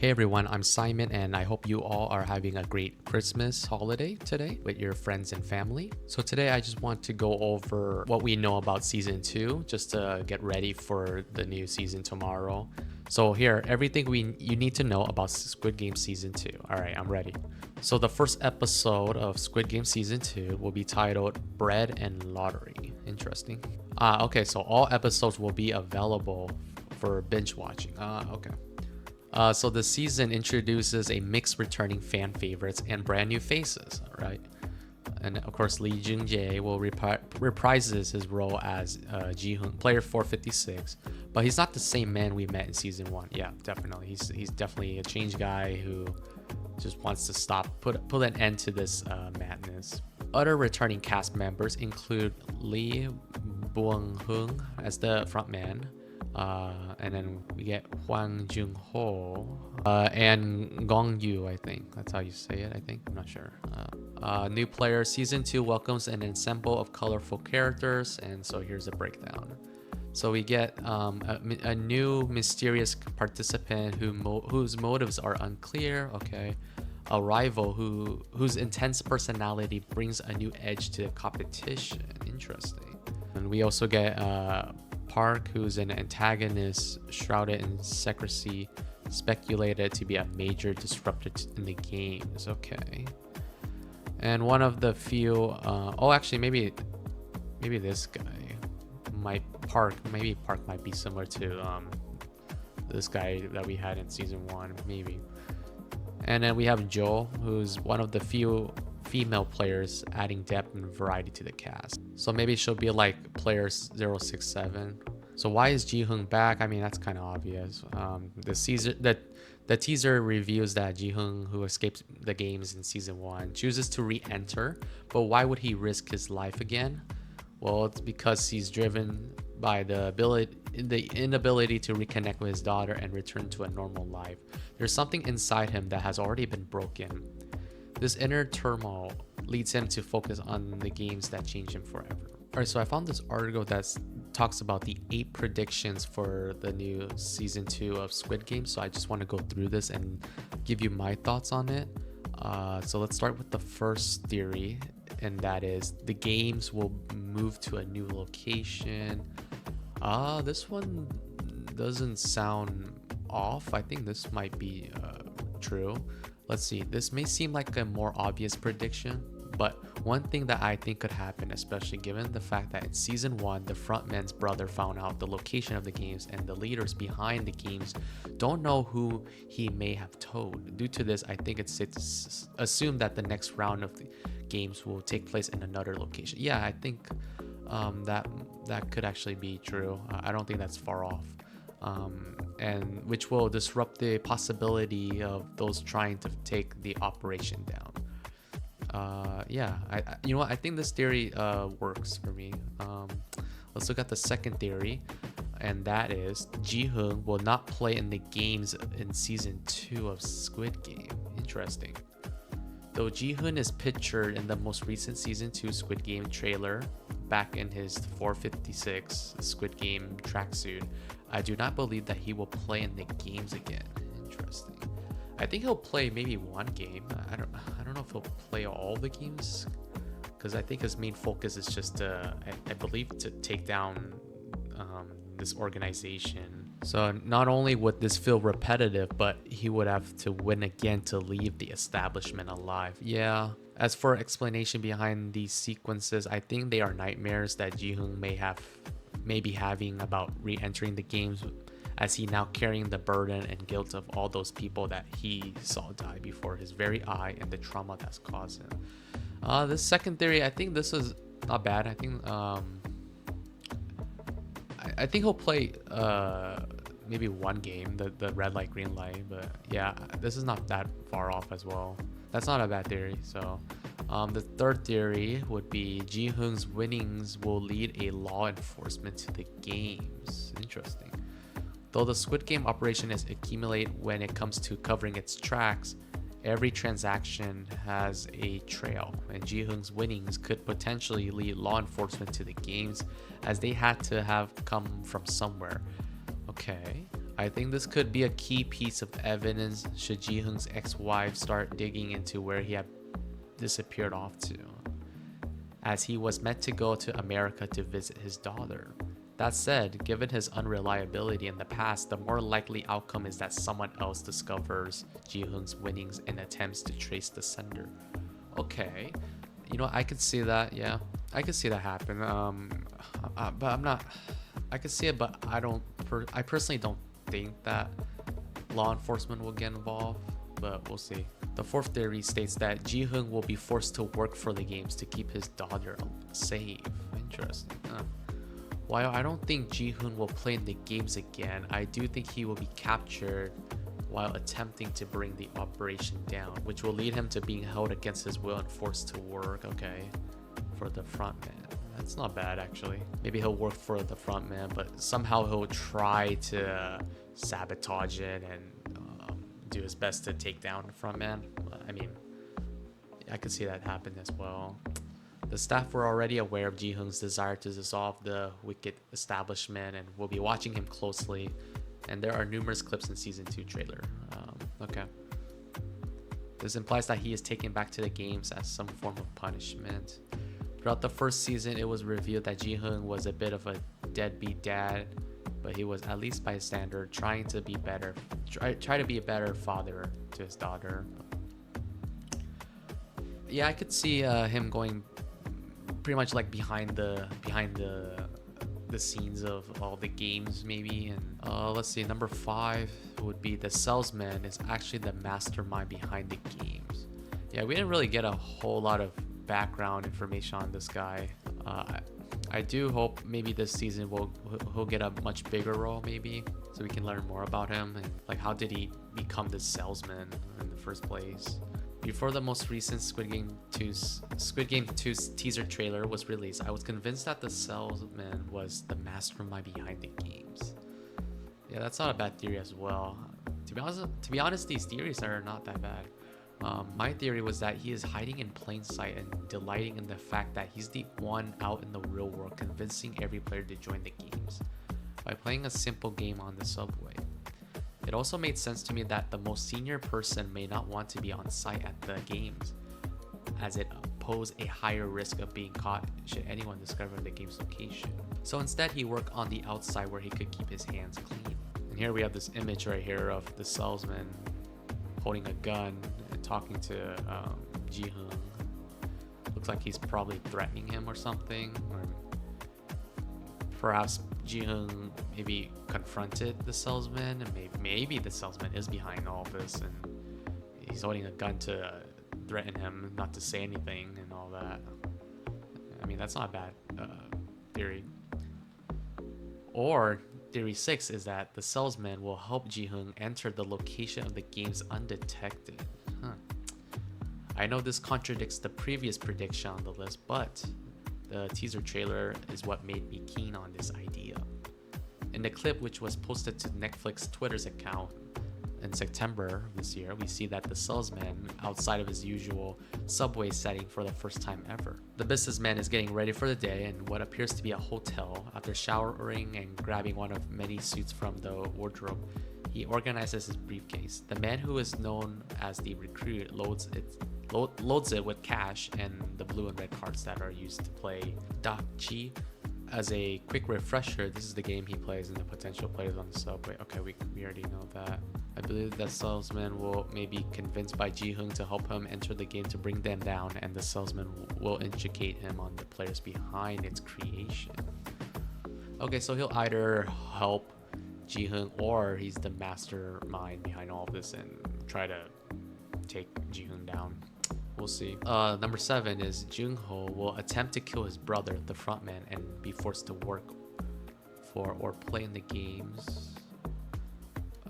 Hey everyone, I'm Simon and I hope you all are having a great Christmas holiday today with your friends and family. So today I just want to go over what we know about season 2 just to get ready for the new season tomorrow. So here, everything you need to know about Squid Game season 2. All right, I'm ready. So the first episode of Squid Game season 2 will be titled Bread and Lottery. Interesting. Okay, so all episodes will be available for binge watching. Okay. So the season introduces a mix returning fan favorites and brand new faces, right? And of course, Lee Jung-jae will reprises his role as Ji-hoon, player 456, but he's not the same man we met in season 1. Yeah, definitely. He's definitely a changed guy who just wants to put an end to this madness. Other returning cast members include Lee Bong-hoon as the frontman, and then we get Hwang Jung-ho and Gong Yu. I think that's how you say it. I'm not sure. New player season 2 welcomes an ensemble of colorful characters, and so here's a breakdown. So we get a new mysterious participant whose motives are unclear. Okay, a rival whose intense personality brings a new edge to the competition. Interesting. And we also get Park, who's an antagonist shrouded in secrecy, speculated to be a major disruptor in the games. Okay. And one of the few actually maybe this guy maybe Park might be similar to this guy that we had in season 1, maybe. And then we have Joel, who's one of the few female players, adding depth and variety to the cast. So maybe she'll be like player 067. So why is Ji-hoon back? I mean, that's kind of obvious. The teaser reveals that Ji-hoon, who escaped the games in season 1, chooses to re-enter. But why would he risk his life again? Well, it's because he's driven by the inability to reconnect with his daughter and return to a normal life. There's something inside him that has already been broken. This inner turmoil leads him to focus on the games that change him forever. Alright, so I found this article that talks about the 8 predictions for the new season 2 of Squid Game. So I just want to go through this and give you my thoughts on it. So let's start with the first theory, and that is the games will move to a new location. This one doesn't sound off. I think this might be true. Let's see. This may seem like a more obvious prediction, but one thing that I think could happen, especially given the fact that in season 1, the frontman's brother found out the location of the games and the leaders behind the games don't know who he may have told. Due to this, I think it's safe to assume that the next round of the games will take place in another location. Yeah, I think that could actually be true. I don't think that's far off. And which will disrupt the possibility of those trying to take the operation down. You know what? I think this theory works for me. Let's look at the second theory, and that is Ji-hoon will not play in the games in season 2 of Squid Game. Interesting. Though Ji-hoon is pictured in the most recent season 2 Squid Game trailer back in his 456 Squid Game tracksuit, I do not believe that he will play in the games again. Interesting. I think he'll play maybe one game. I don't know if he'll play all the games, because I think his main focus is just I believe to take down this organization. So not only would this feel repetitive, but he would have to win again to leave the establishment alive. Yeah. As for explanation behind these sequences, I think they are nightmares that Ji-hoon may be having about re-entering the games, as he now carrying the burden and guilt of all those people that he saw die before his very eye and the trauma that's caused him. This second theory, I think this is not bad. I think I think he'll play maybe one game, the red light, green light, but yeah, this is not that far off as well. That's not a bad theory. So the third theory would be Ji-hoon's winnings will lead a law enforcement to the games. Interesting. Though the Squid Game operation is accumulate when it comes to covering its tracks, every transaction has a trail, and Ji-hoon's winnings could potentially lead law enforcement to the games, as they had to have come from somewhere. Okay, I think this could be a key piece of evidence should Ji-hoon's ex-wife start digging into where he had disappeared off to, as he was meant to go to America to visit his daughter. That said, given his unreliability in the past, the more likely outcome is that someone else discovers Ji-hoon's winnings and attempts to trace the sender. Okay, you know, I could see that. Yeah, I could see that happen. But I'm not. I could see it, but I personally don't think that law enforcement will get involved. But we'll see. The fourth theory states that Ji-hoon will be forced to work for the games to keep his daughter safe. Interesting. While I don't think Ji-hoon will play in the games again, I do think he will be captured while attempting to bring the operation down, which will lead him to being held against his will and forced to work, okay, for the frontman. That's not bad, actually. Maybe he'll work for the frontman, but somehow he'll try to sabotage it and do his best to take down the frontman. I mean, I could see that happen as well. The staff were already aware of Ji-hoon's desire to dissolve the wicked establishment and will be watching him closely. And there are numerous clips in season 2 trailer. Okay. This implies that he is taken back to the games as some form of punishment. Throughout the first season, it was revealed that Ji-hoon was a bit of a deadbeat dad, but he was, at least by standard, trying to be better. Try to be a better father to his daughter. Yeah, I could see him going pretty much like behind the scenes of all the games, maybe. And let's see, number 5 would be the salesman is actually the mastermind behind the games. Yeah, we didn't really get a whole lot of background information on this guy. I do hope maybe this season he'll get a much bigger role, maybe, so we can learn more about him and like how did he become this salesman in the first place. Before the most recent Squid Game 2's teaser trailer was released, I was convinced that the salesman was the mastermind behind the games. Yeah, that's not a bad theory as well. To be honest, these theories are not that bad. My theory was that he is hiding in plain sight and delighting in the fact that he's the one out in the real world convincing every player to join the games by playing a simple game on the subway. It also made sense to me that the most senior person may not want to be on site at the games, as it posed a higher risk of being caught should anyone discover the game's location. So instead, he worked on the outside where he could keep his hands clean. And here we have this image right here of the salesman holding a gun and talking to Ji-hoon. Looks like he's probably threatening him or something, or perhaps Ji-hoon maybe confronted the salesman, and maybe the salesman is behind all this and he's holding a gun to threaten him not to say anything and all that. I mean, that's not a bad theory. Or theory 6 is that the salesman will help Ji-hoon enter the location of the games undetected. I know this contradicts the previous prediction on the list, but the teaser trailer is what made me keen on this idea. In the clip, which was posted to Netflix Twitter's account in September this year, we see that the salesman outside of his usual subway setting for the first time ever. The businessman is getting ready for the day in what appears to be a hotel. After showering and grabbing one of many suits from the wardrobe, he organizes his briefcase. The man, who is known as the recruit, loads it with cash and the blue and red cards that are used to play Dakchi. As a quick refresher, this is the game he plays and the potential players on the subway. Okay, we already know that. I believe that salesman will maybe convinced by Ji-hoon to help him enter the game to bring them down, and the salesman will educate him on the players behind its creation. Okay, so he'll either help Ji-hoon or he's the mastermind behind all of this and try to take Ji-hoon down. We'll see. Number 7 is Jung-ho will attempt to kill his brother, the frontman, and be forced to work for or play in the games.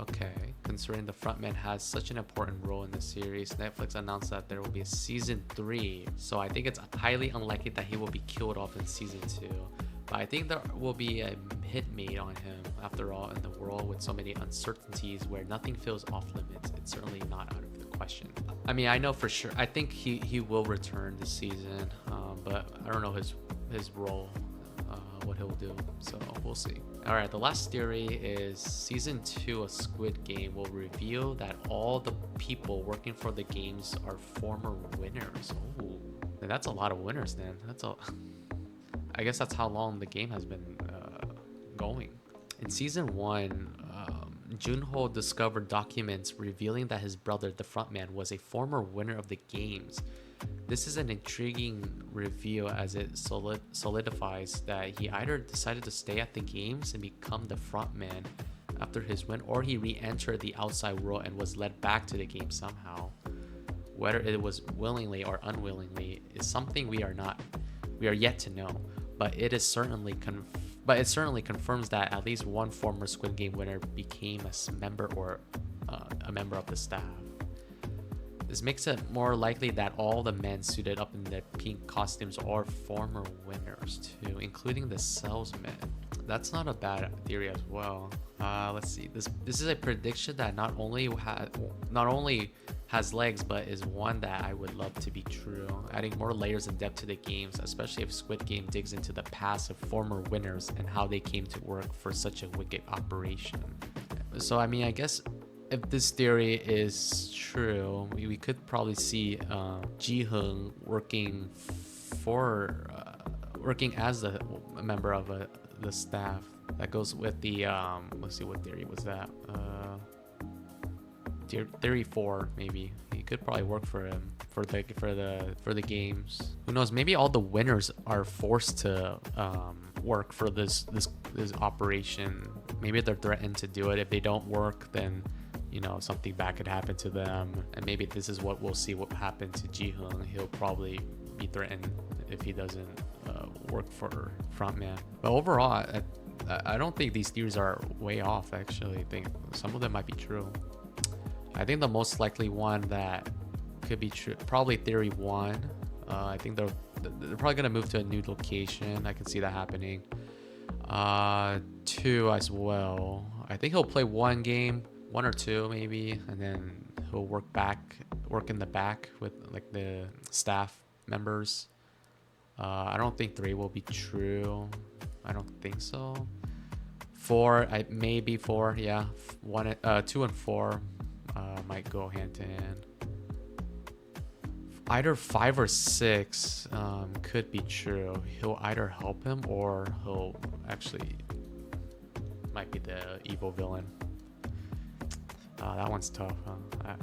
Okay, considering the frontman has such an important role in the series, Netflix announced that there will be a season 3. So I think it's highly unlikely that he will be killed off in season 2. But I think there will be a hit made on him. After all, in the world with so many uncertainties where nothing feels off limits, it's certainly not out of the question. I mean, I know for sure. I think he will return this season, but I don't know his role, what he'll do. So we'll see. All right, the last theory is season 2 of Squid Game will reveal that all the people working for the games are former winners. Oh, that's a lot of winners then. I guess that's how long the game has been going. In season 1, Junho discovered documents revealing that his brother, the frontman, was a former winner of the games. This is an intriguing reveal as it solidifies that he either decided to stay at the games and become the frontman after his win, or he re-entered the outside world and was led back to the game somehow. Whether it was willingly or unwillingly is something we are yet to know, but it certainly confirms that at least one former Squid Game winner became a member of the staff. This makes it more likely that all the men suited up in their pink costumes are former winners too, including the salesman. That's not a bad theory as well. Let's see. This is a prediction that not only has legs, but is one that I would love to be true, adding more layers and depth to the games, especially if Squid Game digs into the past of former winners and how they came to work for such a wicked operation. So I mean, I guess if this theory is true, we could probably see Ji-Hung working as a member of the staff. That goes with the let's see, what theory was that? Theory 4, maybe. He could probably work for him for the games. Who knows? Maybe all the winners are forced to work for this operation. Maybe they're threatened to do it. If they don't work, then something bad could happen to them. And maybe this is what we'll see what happened to Ji-Hung. He'll probably be threatened if he doesn't work for frontman. But overall, I don't think these theories are way off. Actually, I think some of them might be true. I think the most likely one that could be true, probably theory 1. I think they're probably gonna move to a new location. I can see that happening. 2 as well. I think he'll play one game, 1 or 2 maybe, and then he'll work in the back with like the staff members. I don't think 3 will be true. I don't think so. 4, maybe 4. Yeah, 2 and 4 might go hand in hand. Either 5 or 6 could be true. He'll either help him or he'll actually might be the evil villain. That one's tough, huh?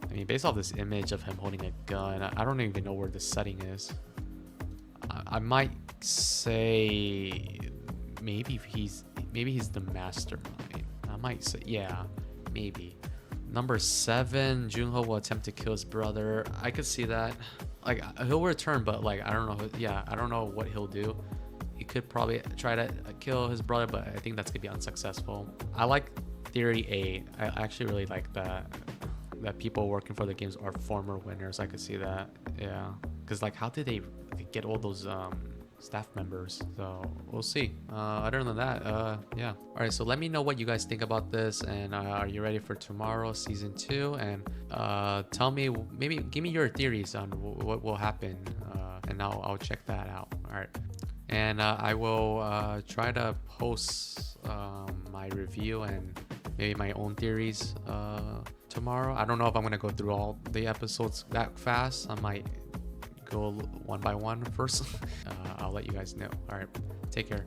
I mean, based off this image of him holding a gun, I don't even know where the setting is. I might say maybe he's the mastermind. I might say, yeah, maybe. Number 7, Junho will attempt to kill his brother. I could see that. Like, he'll return, but like, I don't know. Yeah, I don't know what he'll do. He could probably try to kill his brother, but I think that's gonna be unsuccessful. I like theory 8. I actually really like that people working for the games are former winners. I could see that. Yeah, because like, how did they get all those staff members? So we'll see. Other than that, yeah. All right, so let me know what you guys think about this, and are you ready for tomorrow, season 2? And tell me, maybe give me your theories on what will happen, and I'll check that out. All right, and I will try to post my review and maybe my own theories tomorrow. I don't know if I'm gonna go through all the episodes that fast. I might go one by one first. I'll let you guys know. All right, take care.